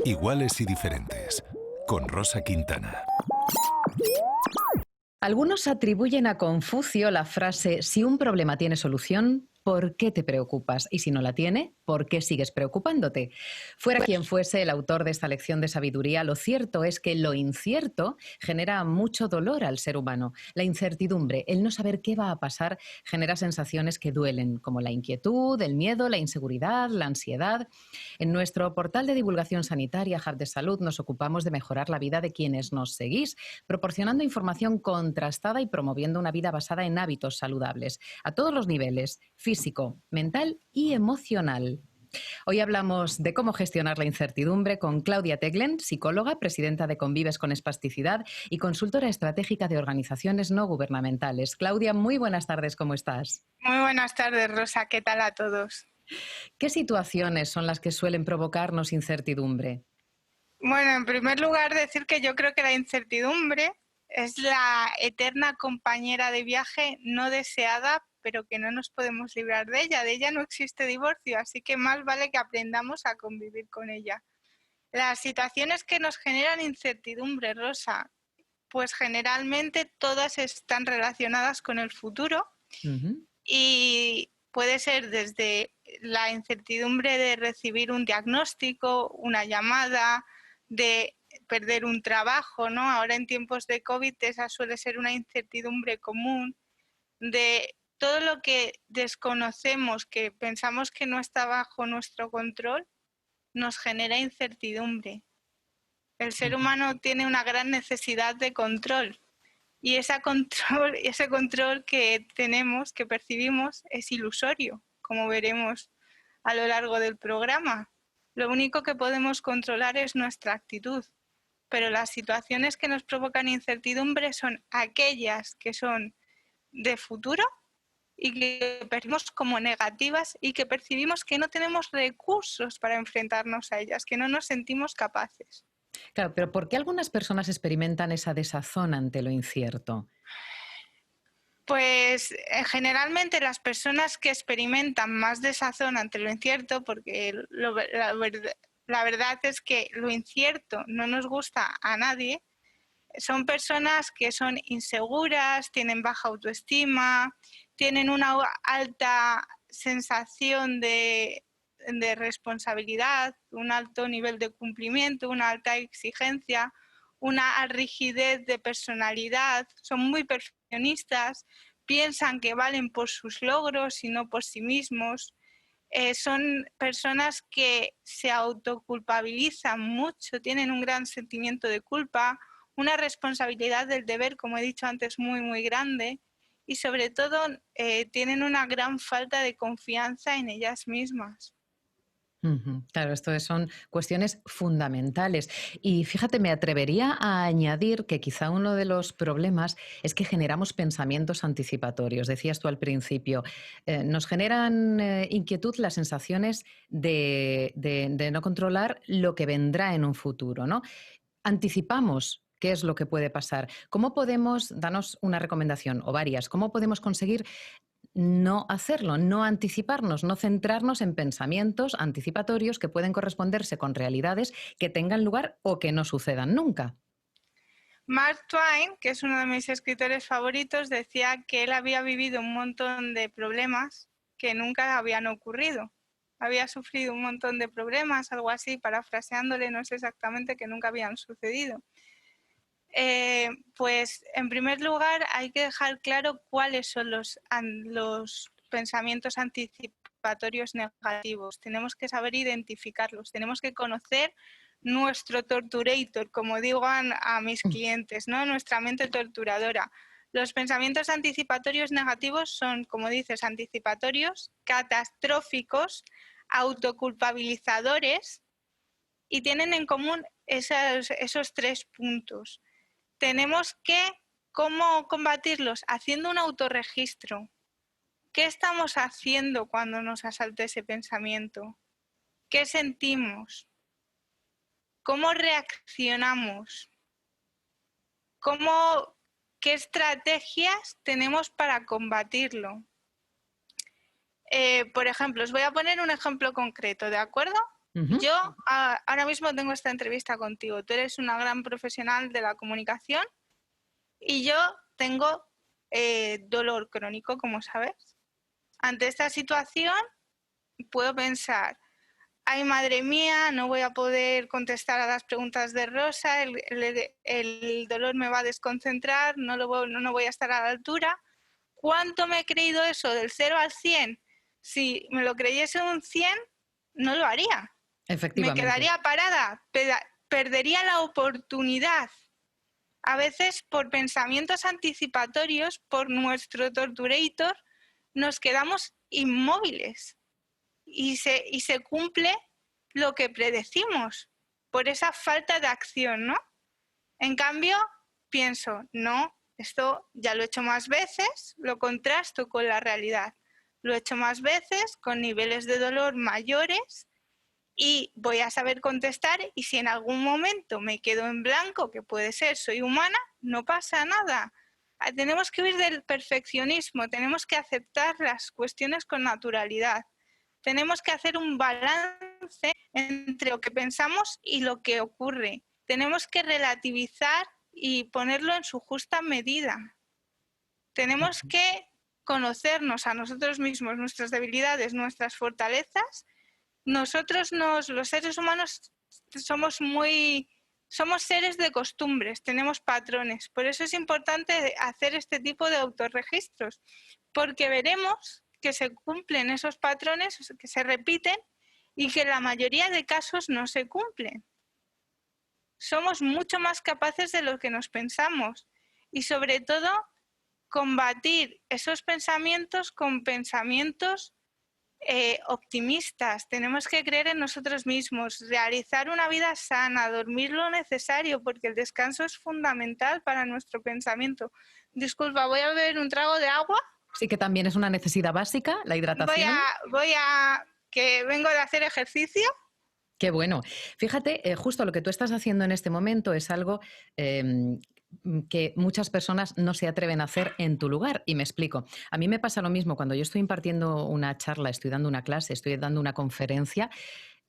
Iguales y diferentes, con Rosa Quintana. Algunos atribuyen a Confucio la frase: si un problema tiene solución, ¿por qué te preocupas? Y si no la tiene, ¿por qué sigues preocupándote? Fuera quien fuese el autor de esta lección de sabiduría, lo cierto es que lo incierto genera mucho dolor al ser humano. La incertidumbre, el no saber qué va a pasar, genera sensaciones que duelen, como la inquietud, el miedo, la inseguridad, la ansiedad. En nuestro portal de divulgación sanitaria, Hub de Salud, nos ocupamos de mejorar la vida de quienes nos seguís, proporcionando información contrastada y promoviendo una vida basada en hábitos saludables, a todos los niveles: físico, mental y emocional. Hoy hablamos de cómo gestionar la incertidumbre con Claudia Teglen, psicóloga, presidenta de Convives con Espasticidad y consultora estratégica de organizaciones no gubernamentales. Claudia, muy buenas tardes, ¿cómo estás? Muy buenas tardes, Rosa. ¿Qué tal a todos? ¿Qué situaciones son las que suelen provocarnos incertidumbre? Bueno, en primer lugar, decir que yo creo que la incertidumbre es la eterna compañera de viaje no deseada, pero que no nos podemos librar de ella. De ella no existe divorcio, así que más vale que aprendamos a convivir con ella. Las situaciones que nos generan incertidumbre, Rosa, pues generalmente todas están relacionadas con el futuro. Y puede ser desde la incertidumbre de recibir un diagnóstico, una llamada, de perder un trabajo, ¿no? Ahora en tiempos de COVID esa suele ser una incertidumbre común, de todo lo que desconocemos, que pensamos que no está bajo nuestro control, nos genera incertidumbre. El ser humano tiene una gran necesidad de control. Y ese control que tenemos, que percibimos, es ilusorio, como veremos a lo largo del programa. Lo único que podemos controlar es nuestra actitud, pero las situaciones que nos provocan incertidumbre son aquellas que son de futuro y que percibimos como negativas y que percibimos que no tenemos recursos para enfrentarnos a ellas, que no nos sentimos capaces. Claro, pero ¿por qué algunas personas experimentan esa desazón ante lo incierto? Pues generalmente las personas que experimentan más desazón ante lo incierto, porque la verdad es que lo incierto no nos gusta a nadie, son personas que son inseguras, tienen baja autoestima, tienen una alta sensación de responsabilidad, un alto nivel de cumplimiento, una alta exigencia, una rigidez de personalidad, son muy perfeccionistas, piensan que valen por sus logros y no por sí mismos. Son personas que se autoculpabilizan mucho, tienen un gran sentimiento de culpa, una responsabilidad del deber, como he dicho antes, muy, muy grande, y sobre todo tienen una gran falta de confianza en ellas mismas. Claro, esto son cuestiones fundamentales. Y fíjate, me atrevería a añadir que quizá uno de los problemas es que generamos pensamientos anticipatorios. Decías tú al principio, nos generan inquietud las sensaciones de no controlar lo que vendrá en un futuro, ¿no? Anticipamos qué es lo que puede pasar. ¿Cómo podemos, danos una recomendación o varias, cómo podemos conseguir no hacerlo, no anticiparnos, no centrarnos en pensamientos anticipatorios que pueden corresponderse con realidades que tengan lugar o que no sucedan nunca? Mark Twain, que es uno de mis escritores favoritos, decía que él había vivido un montón de problemas que nunca habían ocurrido. Había sufrido un montón de problemas, algo así, parafraseándole, no sé exactamente, que nunca habían sucedido. Pues en primer lugar hay que dejar claro cuáles son los pensamientos anticipatorios negativos. Tenemos que saber identificarlos, tenemos que conocer nuestro torturator, como digo a mis clientes, ¿no? Nuestra mente torturadora. Los pensamientos anticipatorios negativos son, como dices, anticipatorios, catastróficos, autoculpabilizadores y tienen en común esos 3 puntos. Tenemos que, ¿cómo combatirlos? Haciendo un autorregistro. ¿Qué estamos haciendo cuando nos asalta ese pensamiento? ¿Qué sentimos? ¿Cómo reaccionamos? ¿Qué estrategias tenemos para combatirlo? Por ejemplo, os voy a poner un ejemplo concreto, ¿de acuerdo? Ujú. Yo ahora mismo tengo esta entrevista contigo. Tú eres una gran profesional de la comunicación y yo tengo dolor crónico, como sabes. Ante esta situación puedo pensar, ay, madre mía, no voy a poder contestar a las preguntas de Rosa, el dolor me va a desconcentrar, no voy a estar a la altura. ¿Cuánto me he creído eso del 0 al 100? Si me lo creyese un 100, no lo haría. Me Efectivamente. quedaría parada, perdería la oportunidad. A veces por pensamientos anticipatorios, por nuestro torturator, nos quedamos inmóviles y se cumple lo que predecimos por esa falta de acción, ¿no? En cambio, pienso, no, esto ya lo he hecho más veces, lo contrasto con la realidad. Lo he hecho más veces con niveles de dolor mayores y voy a saber contestar, y si en algún momento me quedo en blanco, que puede ser, soy humana, no pasa nada. Tenemos que huir del perfeccionismo, tenemos que aceptar las cuestiones con naturalidad. Tenemos que hacer un balance entre lo que pensamos y lo que ocurre. Tenemos que relativizar y ponerlo en su justa medida. Tenemos que conocernos a nosotros mismos, nuestras debilidades, nuestras fortalezas. Nosotros, los seres humanos, somos seres de costumbres, tenemos patrones. Por eso es importante hacer este tipo de autorregistros, porque veremos que se cumplen esos patrones, que se repiten y que en la mayoría de casos no se cumplen. Somos mucho más capaces de lo que nos pensamos y sobre todo combatir esos pensamientos con pensamientos optimistas. Tenemos que creer en nosotros mismos, realizar una vida sana, dormir lo necesario, porque el descanso es fundamental para nuestro pensamiento. Disculpa, voy a beber un trago de agua. Sí, que también es una necesidad básica, la hidratación. Que vengo de hacer ejercicio. Qué bueno. Fíjate, justo lo que tú estás haciendo en este momento es algo que muchas personas no se atreven a hacer en tu lugar. Y me explico. A mí me pasa lo mismo cuando yo estoy impartiendo una charla, estoy dando una clase, estoy dando una conferencia.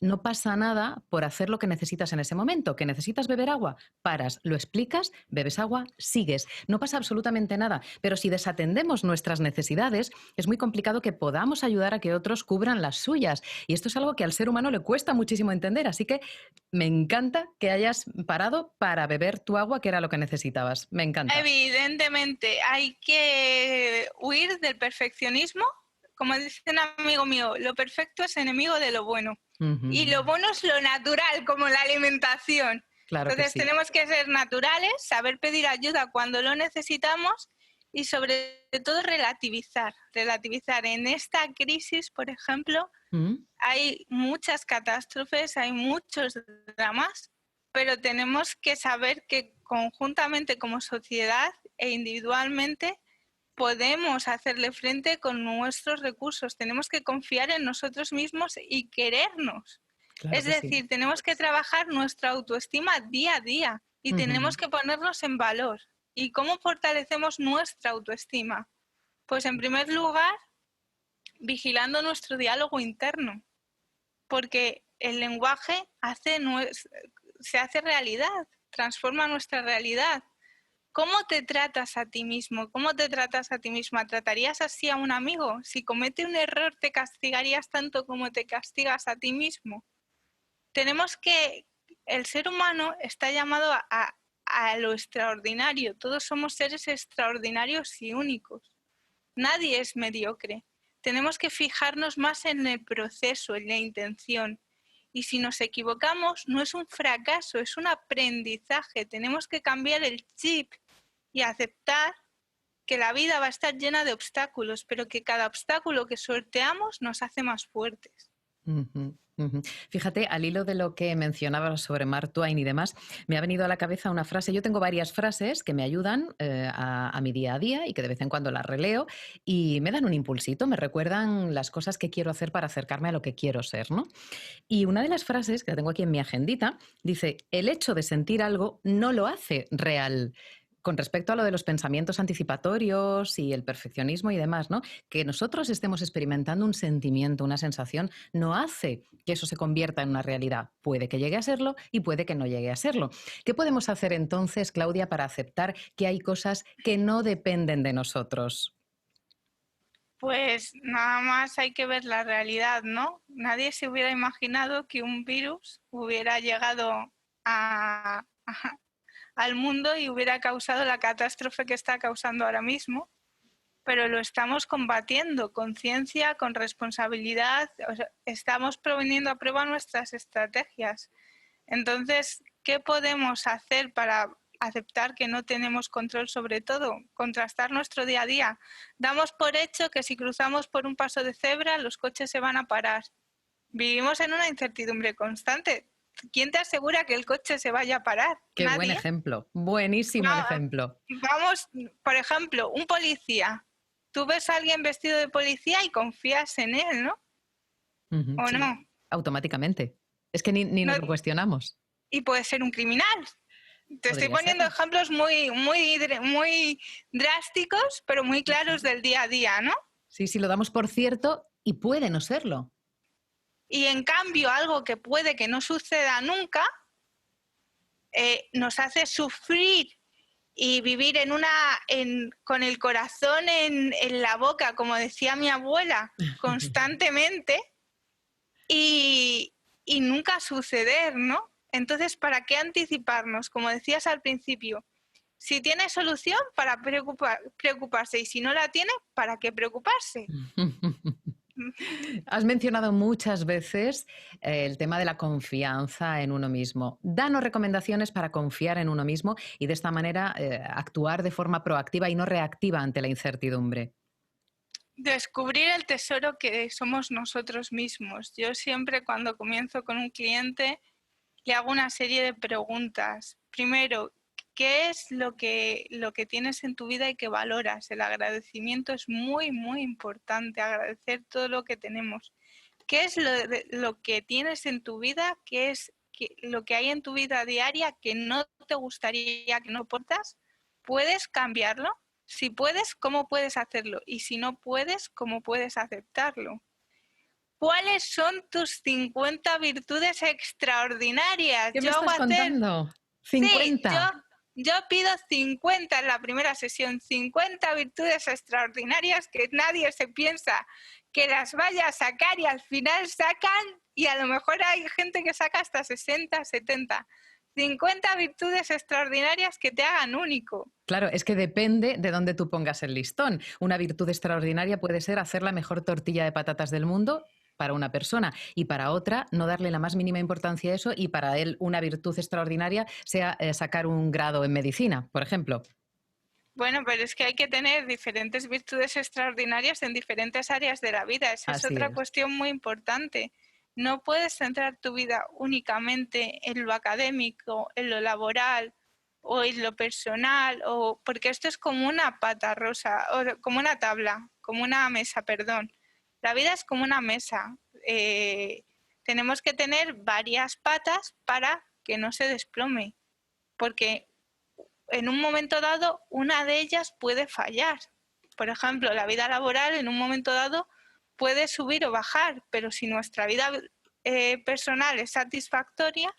No pasa nada por hacer lo que necesitas en ese momento. ¿Que necesitas beber agua? Paras, lo explicas, bebes agua, sigues. No pasa absolutamente nada. Pero si desatendemos nuestras necesidades, es muy complicado que podamos ayudar a que otros cubran las suyas. Y esto es algo que al ser humano le cuesta muchísimo entender. Así que me encanta que hayas parado para beber tu agua, que era lo que necesitabas. Me encanta. Evidentemente, hay que huir del perfeccionismo. Como dice un amigo mío, lo perfecto es enemigo de lo bueno. Y lo bueno es lo natural, como la alimentación. Claro. Entonces sí. Tenemos que ser naturales, saber pedir ayuda cuando lo necesitamos y sobre todo relativizar. En esta crisis, por ejemplo, hay muchas catástrofes, hay muchos dramas, pero tenemos que saber que conjuntamente como sociedad e individualmente podemos hacerle frente con nuestros recursos. Tenemos que confiar en nosotros mismos y querernos. Claro es decir, tenemos que trabajar nuestra autoestima día a día y tenemos que ponernos en valor. ¿Y cómo fortalecemos nuestra autoestima? Pues en primer lugar, vigilando nuestro diálogo interno, porque el lenguaje se hace realidad, transforma nuestra realidad. ¿Cómo te tratas a ti mismo? ¿Cómo te tratas a ti misma? ¿Tratarías así a un amigo? Si comete un error, ¿te castigarías tanto como te castigas a ti mismo? El ser humano está llamado a lo extraordinario. Todos somos seres extraordinarios y únicos. Nadie es mediocre. Tenemos que fijarnos más en el proceso, en la intención. Y si nos equivocamos, no es un fracaso, es un aprendizaje. Tenemos que cambiar el chip y aceptar que la vida va a estar llena de obstáculos, pero que cada obstáculo que sorteamos nos hace más fuertes. Fíjate, al hilo de lo que mencionabas sobre Mark Twain y demás, me ha venido a la cabeza una frase. Yo tengo varias frases que me ayudan a mi día a día y que de vez en cuando las releo y me dan un impulsito, me recuerdan las cosas que quiero hacer para acercarme a lo que quiero ser, ¿no? Y una de las frases, que la tengo aquí en mi agendita, dice: el hecho de sentir algo no lo hace real. con respecto a lo de los pensamientos anticipatorios y el perfeccionismo y demás, ¿no? Que nosotros estemos experimentando un sentimiento, una sensación, no hace que eso se convierta en una realidad. Puede que llegue a serlo y puede que no llegue a serlo. ¿Qué podemos hacer entonces, Claudia, para aceptar que hay cosas que no dependen de nosotros? Pues nada más hay que ver la realidad, ¿no? Nadie se hubiera imaginado que un virus hubiera llegado al mundo y hubiera causado la catástrofe que está causando ahora mismo, pero lo estamos combatiendo con ciencia, con responsabilidad, o sea, estamos poniendo a prueba nuestras estrategias. Entonces, ¿qué podemos hacer para aceptar que no tenemos control sobre todo? Contrastar nuestro día a día. Damos por hecho que si cruzamos por un paso de cebra, los coches se van a parar. Vivimos en una incertidumbre constante. ¿Quién te asegura que el coche se vaya a parar? Qué buen Nadie. ejemplo, buenísimo el Va- ejemplo. Vamos, por ejemplo, un policía. Tú ves a alguien vestido de policía y confías en él, ¿no? Ujú, ¿O sí, no? automáticamente. Es que ni No, nos lo cuestionamos. y puede ser un criminal. Te estoy Podría poniendo serlo. ejemplos muy drásticos, pero muy Sí, claros sí. del día a día, ¿no? Sí, sí, lo damos por cierto y puede no serlo. Y en cambio, algo que puede que no suceda nunca, nos hace sufrir y vivir con el corazón en la boca, como decía mi abuela, constantemente y, y nunca suceder, ¿no? Entonces, ¿para qué anticiparnos? Como decías al principio, si tiene solución, para preocuparse, y si no la tiene, ¿para qué preocuparse? Has mencionado muchas veces el tema de la confianza en uno mismo. Danos recomendaciones para confiar en uno mismo y de esta manera actuar de forma proactiva y no reactiva ante la incertidumbre. Descubrir el tesoro que somos nosotros mismos. Yo siempre cuando comienzo con un cliente le hago una serie de preguntas. Primero, ¿qué es lo que tienes en tu vida y que valoras? El agradecimiento es muy importante, agradecer todo lo que tenemos. ¿Qué es lo que tienes en tu vida? ¿Qué es lo que hay en tu vida diaria que no te gustaría, que no portas? ¿Puedes cambiarlo? Si puedes, ¿cómo puedes hacerlo? Y si no puedes, ¿cómo puedes aceptarlo? ¿Cuáles son tus 50 virtudes extraordinarias? ¿Qué me estás contando? Sí, 50. yo pido 50 en la primera sesión, 50 virtudes extraordinarias que nadie se piensa que las vaya a sacar y al final sacan y a lo mejor hay gente que saca hasta 60, 70. 50 virtudes extraordinarias que te hagan único. Claro, es que depende de dónde tú pongas el listón. Una virtud extraordinaria puede ser hacer la mejor tortilla de patatas del mundo para una persona y para otra no darle la más mínima importancia a eso y para él una virtud extraordinaria sea sacar un grado en medicina, por ejemplo. Bueno, pero es que hay que tener diferentes virtudes extraordinarias en diferentes áreas de la vida. Esa es Así otra es. cuestión muy importante. No puedes centrar tu vida únicamente en lo académico, en lo laboral o en lo personal, porque esto es como una pata rosa, o como una tabla, como una mesa, perdón. La vida es como una mesa. Tenemos que tener varias patas para que no se desplome, porque en un momento dado una de ellas puede fallar. Por ejemplo, la vida laboral en un momento dado puede subir o bajar, pero si nuestra vida personal es satisfactoria,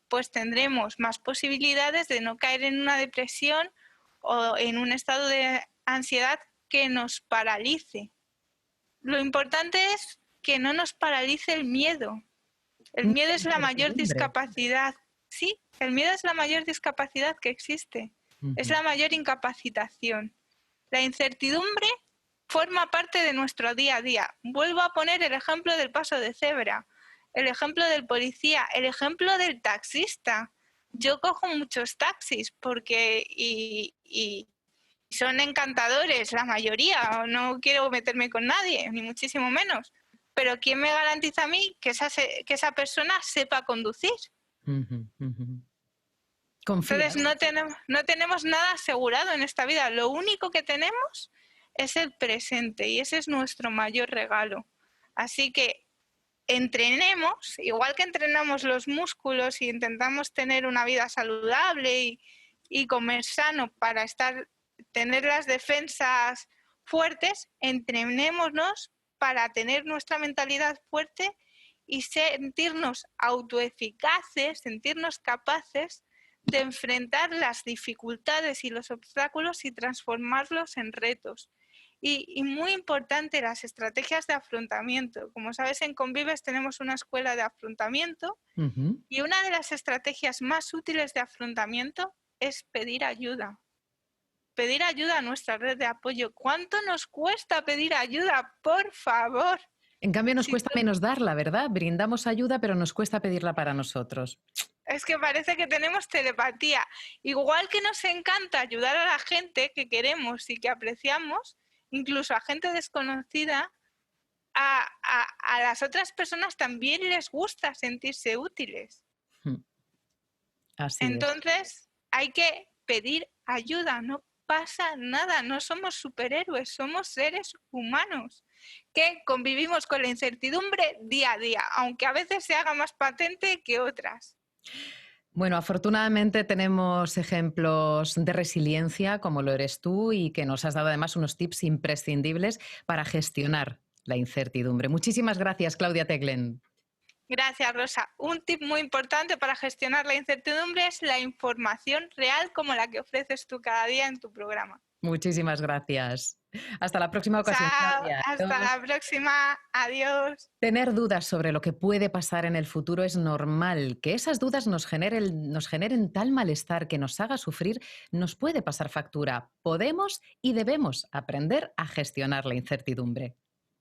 pues tendremos más posibilidades de no caer en una depresión o en un estado de ansiedad que nos paralice. Lo importante es que no nos paralice el miedo. El Ni miedo la es la mayor incertidumbre. discapacidad. Sí, el miedo es la mayor discapacidad que existe. Es Ujú. la mayor incapacitación. La incertidumbre forma parte de nuestro día a día. Vuelvo a poner el ejemplo del paso de cebra, el ejemplo del policía, el ejemplo del taxista. Yo cojo muchos taxis y son encantadores, la mayoría. No quiero meterme con nadie, ni muchísimo menos. Pero ¿quién me garantiza a mí que esa persona sepa conducir? Ujú, ujú. Entonces ¿Confías? no tenemos nada asegurado en esta vida. Lo único que tenemos es el presente y ese es nuestro mayor regalo. Así que entrenemos, igual que entrenamos los músculos y intentamos tener una vida saludable y comer sano para tener las defensas fuertes, entrenémonos para tener nuestra mentalidad fuerte y sentirnos autoeficaces, sentirnos capaces de enfrentar las dificultades y los obstáculos y transformarlos en retos. Y muy importante, las estrategias de afrontamiento. Como sabes, en Convives tenemos una escuela de afrontamiento y una de las estrategias más útiles de afrontamiento es pedir ayuda. Pedir ayuda a nuestra red de apoyo. ¿Cuánto nos cuesta pedir ayuda? Por favor. En cambio, nos cuesta menos darla, ¿verdad? Brindamos ayuda, pero nos cuesta pedirla para nosotros. Es que parece que tenemos telepatía. Igual que nos encanta ayudar a la gente que queremos y que apreciamos, incluso a gente desconocida, a las otras personas también les gusta sentirse útiles. Así Entonces, hay que pedir ayuda, no pasa nada, no somos superhéroes, somos seres humanos que convivimos con la incertidumbre día a día, aunque a veces se haga más patente que otras. Bueno, afortunadamente tenemos ejemplos de resiliencia como lo eres tú y que nos has dado además unos tips imprescindibles para gestionar la incertidumbre. Muchísimas gracias, Claudia Teglen. Gracias, Rosa. Un tip muy importante para gestionar la incertidumbre es la información real como la que ofreces tú cada día en tu programa. Muchísimas gracias. Hasta la próxima ocasión, Chao, Claudia. hasta la próxima. Adiós. Tener dudas sobre lo que puede pasar en el futuro es normal. Que esas dudas nos generen tal malestar que nos haga sufrir nos puede pasar factura. Podemos y debemos aprender a gestionar la incertidumbre.